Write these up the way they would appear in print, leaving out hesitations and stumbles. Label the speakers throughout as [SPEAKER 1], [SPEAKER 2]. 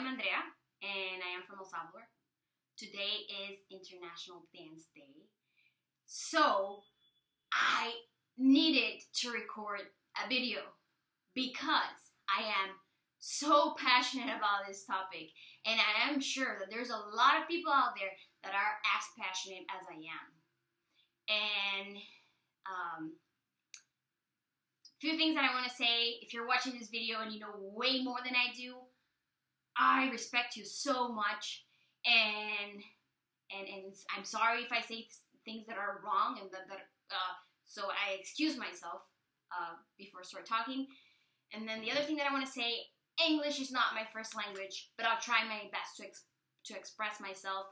[SPEAKER 1] am Andrea, and I am from El Salvador. Today is International Dance Day, so I needed to record a video because I am so passionate about this topic, and I am sure that there's a lot of people out there that are as passionate as I am. And a few things that I want to say. If you're watching this video and you know way more than I do, I respect you so much, and I'm sorry if I say things that are wrong, and so I excuse myself before I start talking. And then the other thing that I want to say, English is not my first language, but I'll try my best to express myself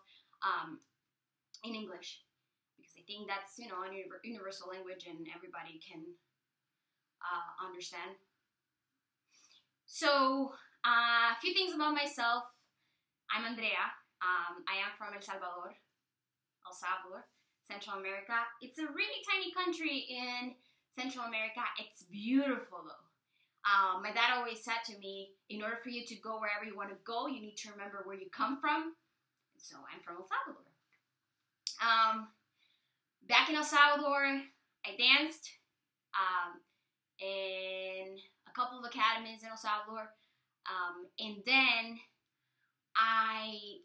[SPEAKER 1] in English, because I think that's, you know, a universal language and everybody can understand. So a few things about myself. I'm Andrea. I am from El Salvador, Central America. It's a really tiny country in Central America. It's beautiful though. My dad always said to me, in order for you to go wherever you want to go, you need to remember where you come from. So I'm from El Salvador. Back in El Salvador, I danced in a couple of academies in El Salvador. And then I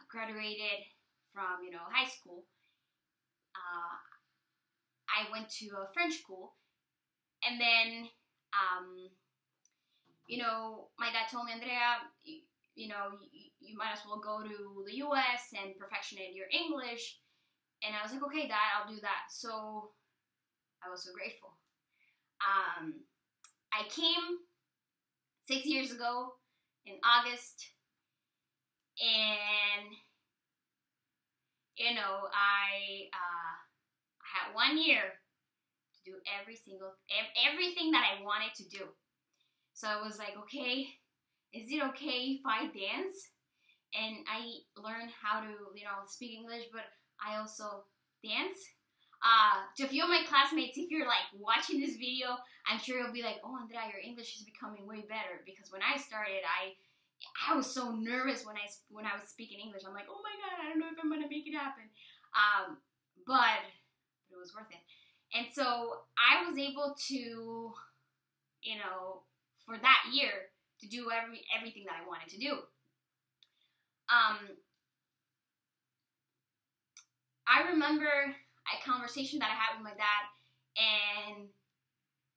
[SPEAKER 1] graduated from, high school. I went to a French school, and then, my dad told me, Andrea, you might as well go to the US and perfectionate your English. And I was like, okay, Dad, I'll do that. So I was so grateful. I came 6 years ago in August, and I had 1 year to do everything that I wanted to do. So I was like, okay, is it okay if I dance? And I learned how to, speak English, but I also dance. To a few of my classmates, if you're like watching this video, I'm sure you'll be like, oh, Andrea, your English is becoming way better. Because when I started, I was so nervous when I was speaking English. I'm like, oh my God, I don't know if I'm gonna make it happen. But it was worth it. And so I was able to, for that year, to do everything that I wanted to do. I remember a conversation that I had with my dad, and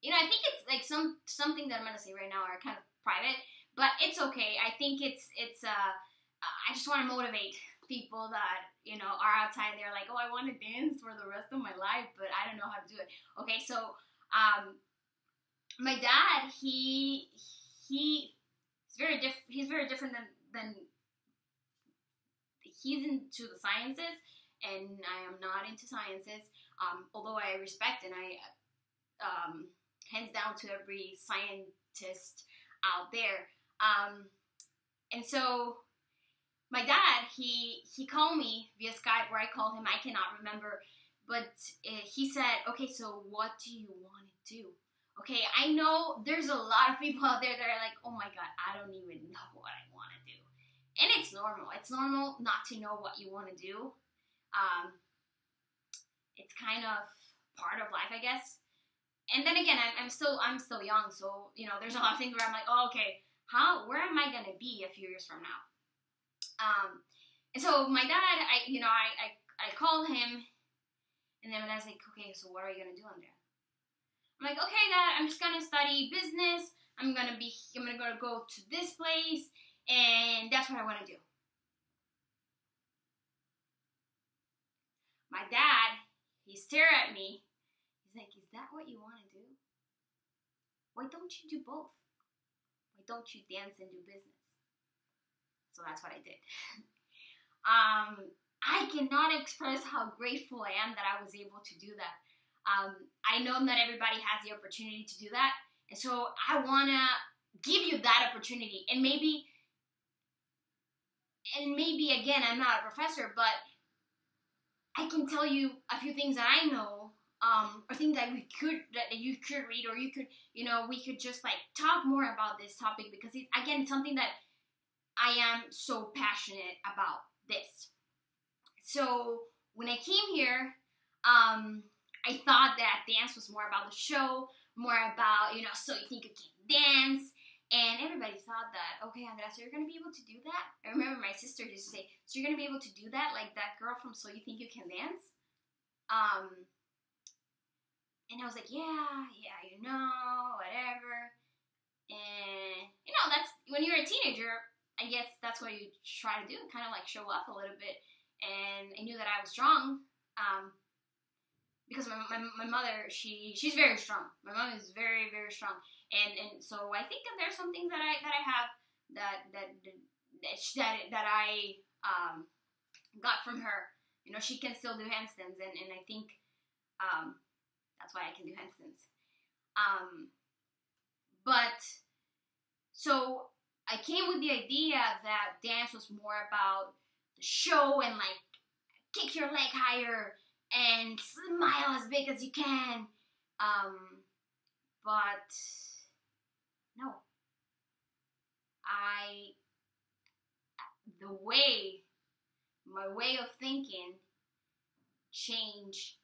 [SPEAKER 1] I think it's like something that I'm gonna say right now are kind of private, but it's okay. I think it's I just want to motivate people that are outside there like, oh, I want to dance for the rest of my life, but I don't know how to do it. Okay, so my dad, he's very different than he's into the sciences, and I am not into sciences, although I respect and I hands down to every scientist out there. And so my dad, he called me via Skype, where I called him, I cannot remember, but he said, okay, so what do you want to do? Okay, I know there's a lot of people out there that are like, oh my God, I don't even know what I want to do. And it's normal. It's normal not to know what you want to do. It's kind of part of life, I guess. And then again, I'm still young, so there's a lot of things where I'm like, oh, okay, where am I gonna be a few years from now? And so my dad, I called him, and then I was like, okay, so what are you gonna do, Andrea? I'm like, okay, Dad, I'm just gonna study business. I'm gonna go to this place, and that's what I want to do. My dad, he stared at me. He's like, is that what you want to do? Why don't you do both? Why don't you dance and do business? So that's what I did. I cannot express how grateful I am that I was able to do that. I know not everybody has the opportunity to do that. And so I want to give you that opportunity. And maybe again, I'm not a professor, but I can tell you a few things that I know, or things that you could read, or you could, we could just like talk more about this topic, because it's something that I am so passionate about this. So when I came here, I thought that dance was more about the show, more about, so you think you can dance. And everybody thought that, okay, Andrea, so you're going to be able to do that? I remember my sister used to say, so you're going to be able to do that? Like that girl from So You Think You Can Dance? And I was like, yeah, whatever. And, that's, when you're a teenager, I guess that's what you try to do, kind of like show off a little bit. And I knew that I was strong, because my mother, she's very strong. My mom is very, very strong. And so I think that there's some things that I have that I got from her. She can still do handstands, and I think that's why I can do handstands. But so I came with the idea that dance was more about the show and like kick your leg higher and smile as big as you can. But no, my way of thinking changed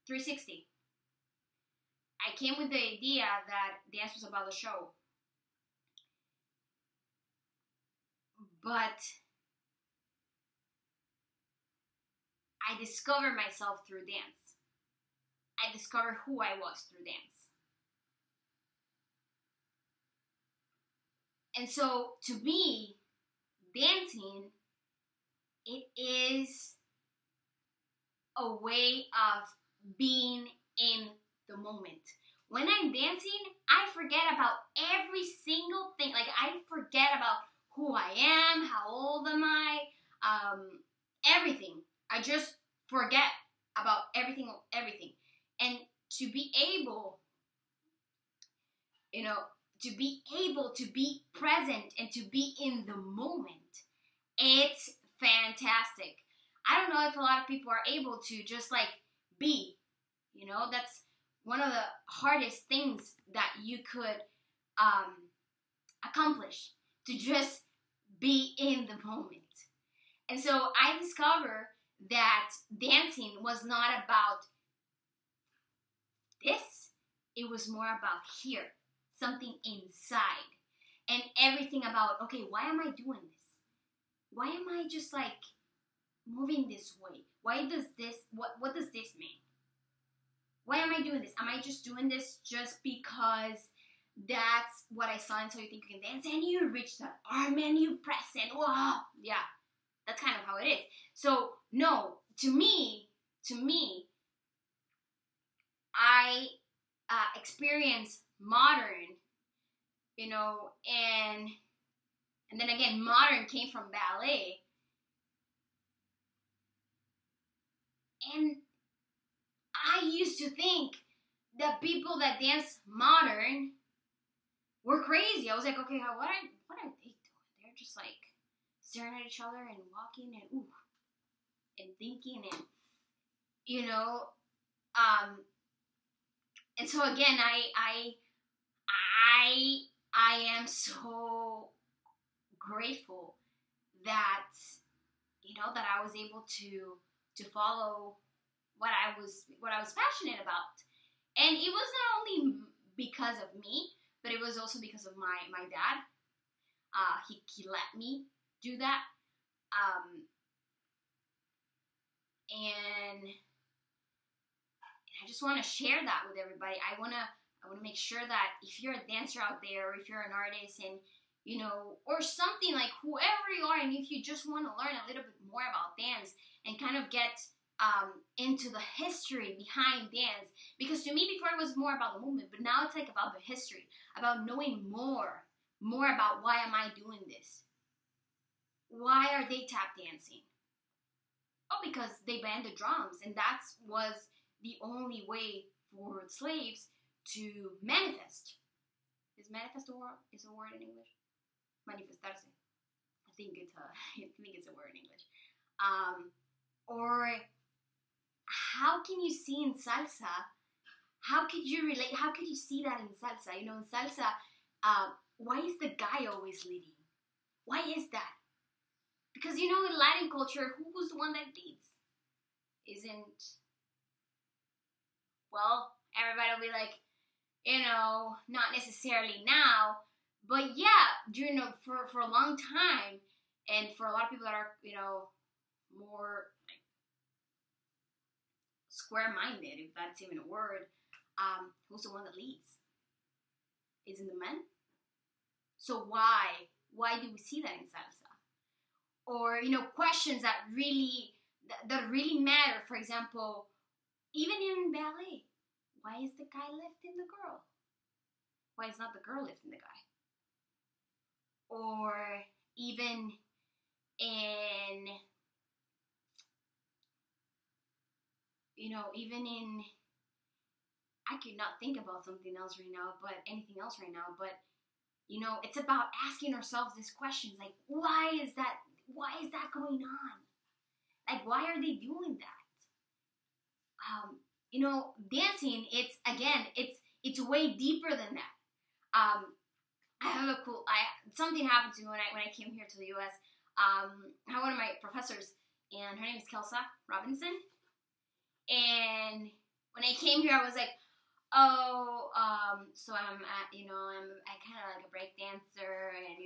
[SPEAKER 1] 360. I came with the idea that dance was about the show. But I discovered myself through dance. I discovered who I was through dance. And so, to me, dancing, it is a way of being in the moment. When I'm dancing, I forget about every single thing. Like, I forget about who I am, how old am I, everything. I just forget about everything. And to be able, to be present and to be in the moment, it's fantastic. I don't know if a lot of people are able to just like be, that's one of the hardest things that you could accomplish, to just be in the moment. And so I discovered that dancing was not about this, it was more about here, something inside, and everything about, okay, why am I doing this? Why am I just like moving this way? Why does this, what does this mean? Why am I doing this? Am I just doing this just because that's what I saw in So You Think You Can Dance, and you reach that arm and you press and whoa, yeah, that's kind of how it is. So no, to me, I experience modern, and then again, modern came from ballet, and I used to think that people that dance modern were crazy. I was like, okay, what are they doing? They're just like staring at each other and walking and ooh, and thinking and and so again, I am so grateful that that I was able to follow what I was passionate about. And it was not only because of me, but it was also because of my dad. He let me do that. And I just want to share that with everybody. I want to make sure that if you're a dancer out there, or if you're an artist, and or something, like whoever you are, and if you just want to learn a little bit more about dance and kind of get into the history behind dance, because to me before it was more about the movement, but now it's like about the history, about knowing more about why am I doing this? Why are they tap dancing? Oh, because they band the drums, and that was the only way for slaves to manifest. Is manifest a word in English? Manifestarse. I think it's a word in English. Or how can you see in salsa? How could you relate? How could you see that in salsa? In salsa, Why is the guy always leading? Why is that? Because in Latin culture, who's the one that leads? Well, everybody will be like, not necessarily now, but yeah, for a long time, and for a lot of people that are, more like square-minded, if that's even a word, who's the one that leads? Isn't the men? So why do we see that in salsa? Or questions that really matter. For example, even in ballet, why is the guy lifting the girl? Why is not the girl lifting the guy? Or even in I could not think about something else right now, but anything else right now, but it's about asking ourselves these questions, like, why is that going on? Like, why are they doing that? Dancing, it's way deeper than that. Something happened to me when I came here to the US. I had one of my professors, and her name is Kelsa Robinson. And when I came here, I was like, so I'm kind of like a break dancer, and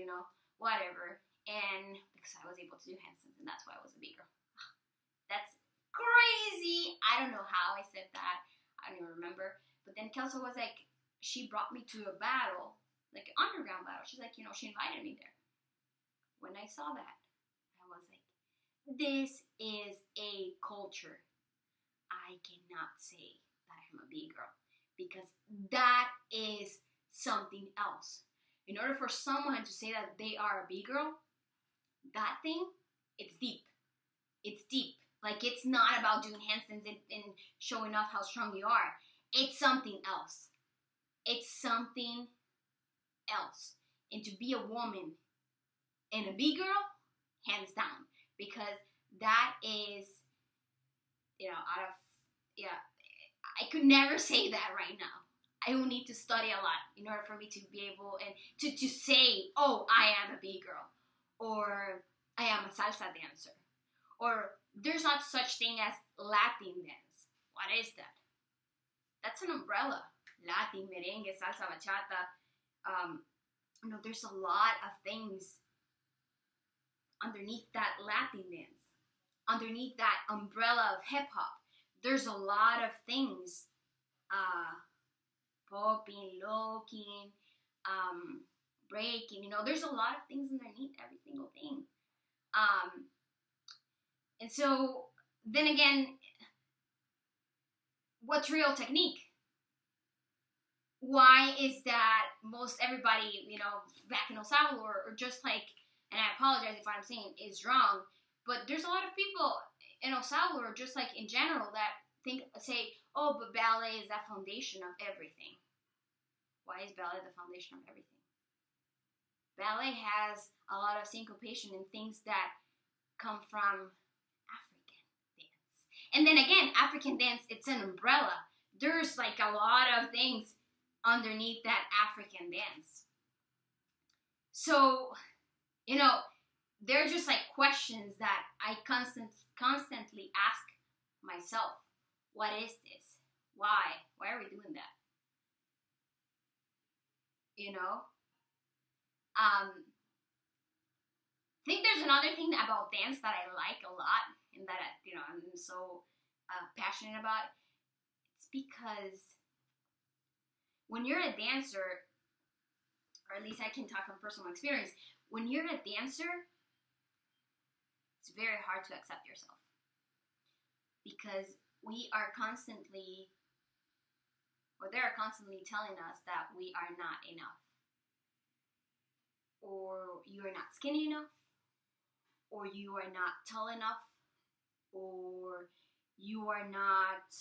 [SPEAKER 1] whatever. And because I was able to do handstands, and that's why I was a big girl. That's crazy. I don't know how I said that. I don't even remember. But then Kelsa was like, she brought me to a battle, like an underground battle. She's like, she invited me there. When I saw that, I was like, this is a culture. I cannot say that I'm a B girl, because that is something else. In order for someone to say that they are a B girl, that thing, it's deep. It's deep. Like, it's not about doing handstands and showing off how strong you are. It's something else. It's something else. And to be a woman and a B girl, hands down. Because that is, I could never say that right now. I will need to study a lot in order for me to be able and to say, oh, I am a B girl, or I am a salsa dancer, or there's not such thing as Latin dance. What is that? That's an umbrella. Latin, merengue, salsa, bachata. There's a lot of things underneath that Latin dance, underneath that umbrella of hip hop. There's a lot of things, popping, locking, breaking. There's a lot of things underneath every single thing. And so then again, what's real technique? Why is that most everybody, back in El Salvador, or just like, and I apologize if what I'm saying is wrong, but there's a lot of people in El Salvador, just like in general, that say, oh, but ballet is the foundation of everything. Why is ballet the foundation of everything? Ballet has a lot of syncopation and things that come from African dance. And then again, African dance, it's an umbrella. There's like a lot of things underneath that African dance. So, they're just like questions that I constantly ask myself. What is this? Why? Why are we doing that? I think there's another thing about dance that I like a lot, and that I'm so passionate about. It's because when you're a dancer, or at least I can talk from personal experience, when you're a dancer, it's very hard to accept yourself, because they're constantly telling us that we are not enough, or you are not skinny enough, or you are not tall enough, or you are not,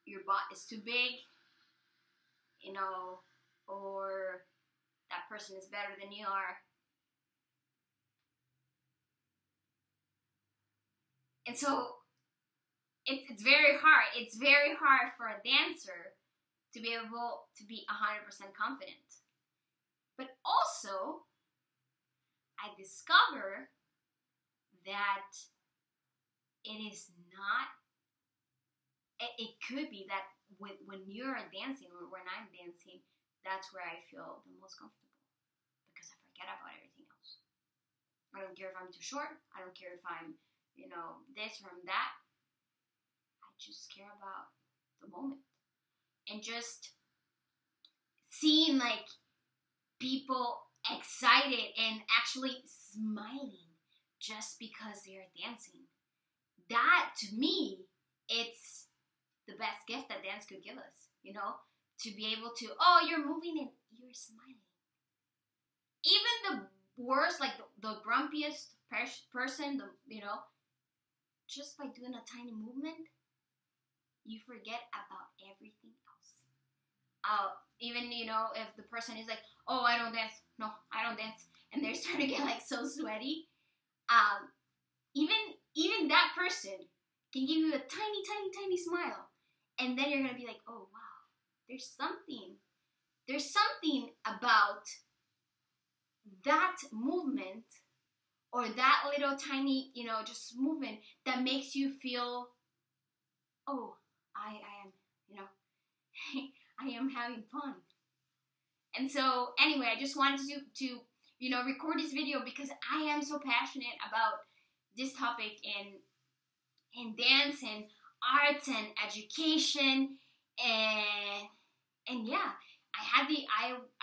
[SPEAKER 1] your butt is too big, or that person is better than you are. And so it's very hard. It's very hard for a dancer to be able to be 100% confident. But also, I discover that it is not, it could be that when you're dancing, or when I'm dancing, that's where I feel the most comfortable, because I forget about everything else. I don't care if I'm too short. I don't care if I'm, this or I'm that. I just care about the moment. And just seeing like people excited and actually smiling just because they are dancing. That, to me, it's the best gift that dance could give us, to be able to, oh, you're moving and you're smiling. Even the worst, like the grumpiest person, just by doing a tiny movement, you forget about everything else. Even, if the person is like, oh, I don't dance. No, I don't dance. And they're starting to get like so sweaty. Even that person can give you a tiny, tiny, tiny smile. And then you're going to be like, oh, wow, there's something about that movement, or that little tiny, just movement, that makes you feel, oh, I am, I am having fun. And so, anyway, I just wanted to record this video because I am so passionate about this topic in dance and arts and education, and yeah,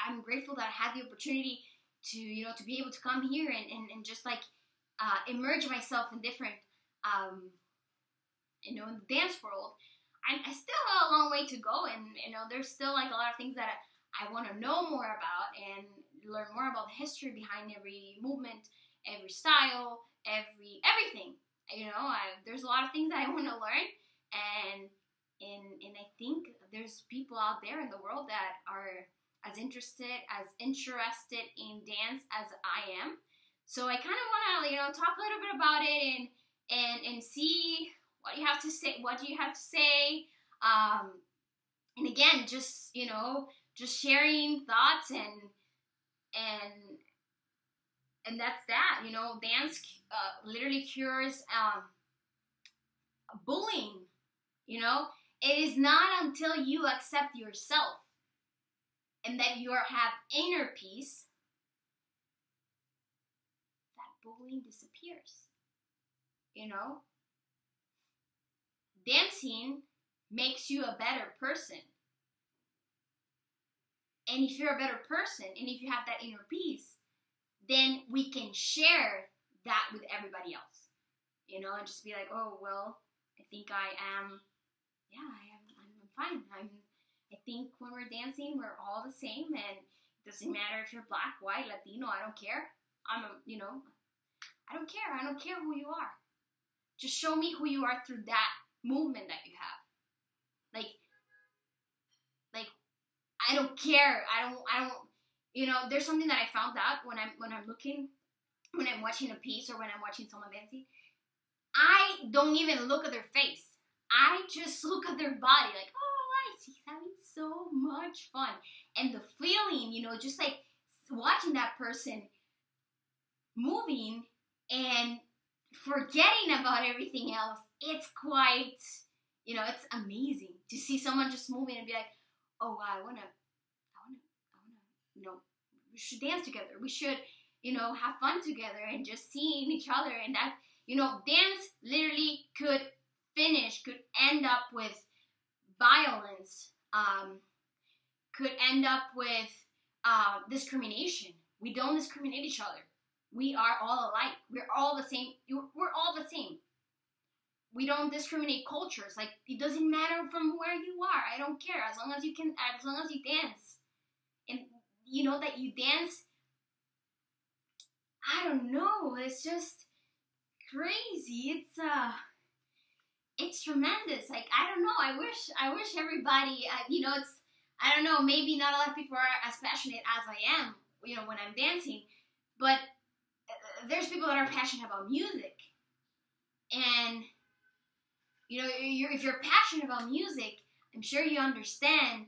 [SPEAKER 1] I'm grateful that I had the opportunity to be able to come here and just like immerse myself in different in the dance world. I still have a long way to go, and there's still like a lot of things that I want to know more about and learn more about the history behind every movement, every style, everything. There's a lot of things that I want to learn, and I think there's people out there in the world that are as interested in dance as I am. So I kind of want to talk a little bit about it and see what you have to say. What do you have to say? And again, just sharing thoughts and that's that. Dance literally cures bullying. It is not until you accept yourself and that you have inner peace that bullying disappears. Dancing makes you a better person. And if you're a better person, and if you have that inner peace, then we can share that with everybody else. And just be like, oh, well, I think I am, I'm fine. I think when we're dancing, we're all the same, and it doesn't matter if you're black, white, Latino, I don't care. I don't care. I don't care who you are. Just show me who you are through that movement that you have. Like I don't care. I don't. There's something that I found out when I'm watching a piece or when I'm watching someone dancing. I don't even look at their face. I just look at their body, like, oh, she's having so much fun. And the feeling, just like watching that person moving and forgetting about everything else, it's quite, it's amazing to see someone just moving and be like, oh, wow, I wanna, we should dance together. We should, have fun together, and just seeing each other. And that, dance literally could end up with violence, could end up with discrimination. We don't discriminate each other. We are all alike. We're all the same. We're all the same. We don't discriminate cultures. Like, it doesn't matter from where you are. I don't care. As long as you dance. And that you dance, I don't know. It's just crazy. It's tremendous. Like, I don't know. I wish everybody, I don't know, maybe not a lot of people are as passionate as I am, when I'm dancing, but there's people that are passionate about music. And, if you're passionate about music, I'm sure you understand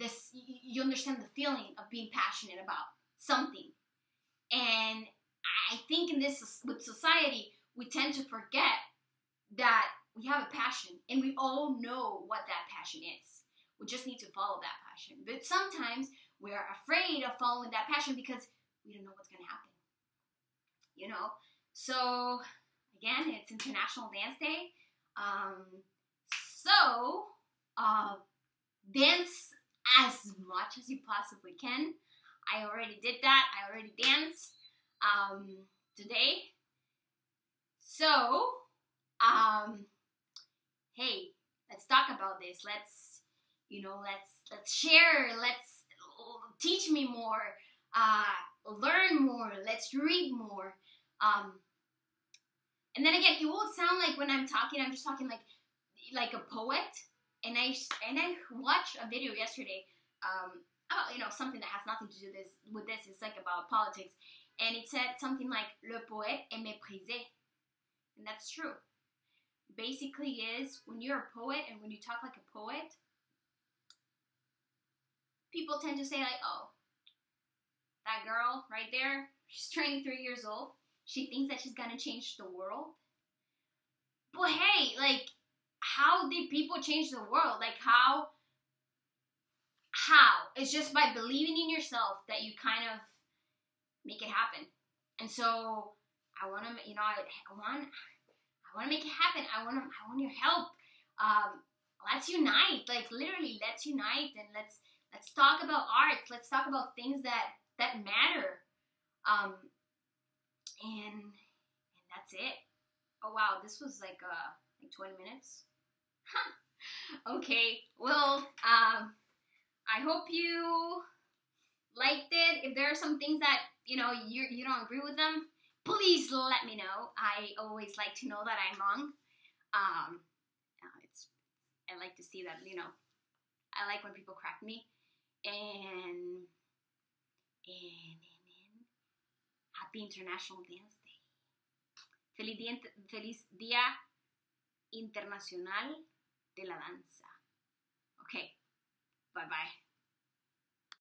[SPEAKER 1] this, you understand the feeling of being passionate about something. And I think in this, with society, we tend to forget that we have a passion, and we all know what that passion is. We just need to follow that passion. But sometimes we are afraid of following that passion because we don't know what's going to happen. You know? So, again, it's International Dance Day. Dance as much as you possibly can. I already did that. I already danced today. So, hey, let's talk about this. Let's share. Let's teach me more. Learn more. Let's read more. And then again, it will sound like when I'm talking, I'm just talking like a poet. And I watched a video yesterday about something that has nothing to do with this. It's like about politics, and it said something like "le poète est méprisé," and that's true. Basically, is when you're a poet and when you talk like a poet, people tend to say like, "Oh, that girl right there, she's 23 years old. She thinks that she's gonna change the world." But hey, like, how did people change the world? Like, how? It's just by believing in yourself that you kind of make it happen. And so I want to, I want to make it happen. I want your help. Let's unite. Like, literally, let's unite, and let's talk about art. Let's talk about things that matter. And that's it. Oh wow, this was like 20 minutes. Okay, well, I hope you liked it. If there are some things that you don't agree with them, please let me know. I always like to know that I'm wrong. I like to see that, I like when people correct me. And happy International Dance Day. Feliz Día Internacional de la Danza. Okay, bye-bye.